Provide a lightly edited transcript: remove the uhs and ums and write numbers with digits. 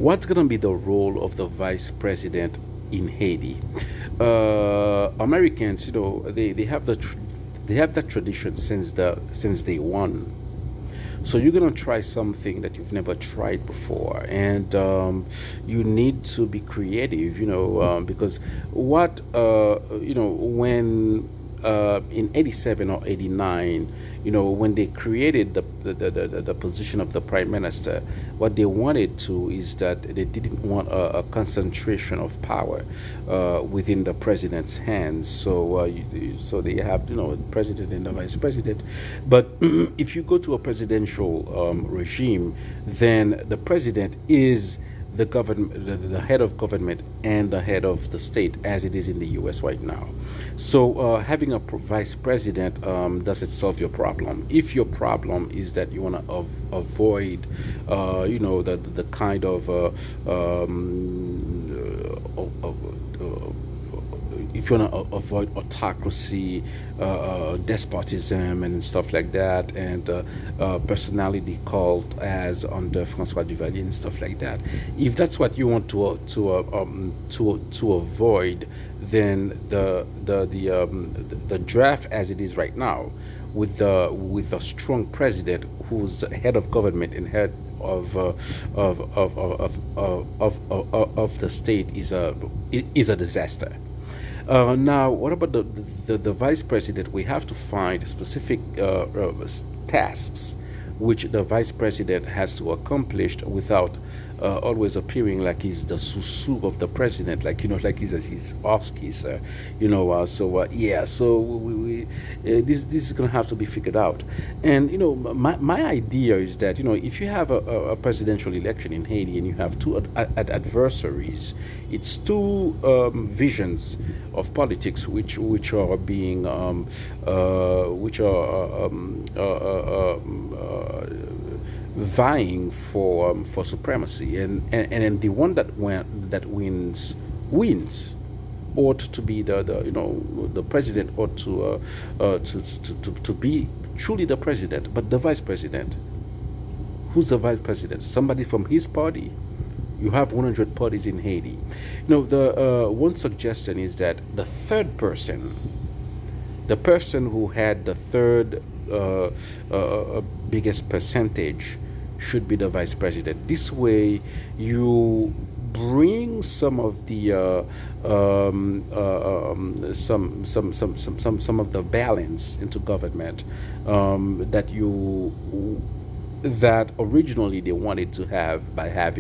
What's going to be the role of the vice president in Haiti? Americans, they have they have that tradition since day one. So you're gonna try something that you've never tried before, and you need to be creative, because when in 87 or 89, when they created the position of the prime minister, what they wanted to is that they didn't want a concentration of power within the president's hands. So they have, the president and the vice president. But if you go to a presidential regime, then the president is the government, the head of government, and the head of the state, as it is in the U.S. right now. So having a vice president doesn't solve your problem. If your problem is that you want to avoid, the kind of if you want to avoid autocracy, despotism, and stuff like that, and personality cult as under François Duvalier and stuff like that. If that's what you want to avoid, then the draft as it is right now, with a strong president who's head of government and head of the state is a disaster. Now, what about the vice president? We have to find specific tasks which the vice president has to accomplish without always appearing like he's the susu of the president, like he's his Oskies, yeah. So this is gonna have to be figured out, and my idea is that if you have a presidential election in Haiti and you have two adversaries, it's two visions of politics which are being which are vying for supremacy, and the one that wins ought to be the president ought to be truly the president. But the vice president, who's the vice president? Somebody from his party. You have 100 parties in Haiti. The one suggestion is that the third person, the person who had the third biggest percentage, should be the vice president. This way, you bring some of the some of the balance into government that originally they wanted to have by having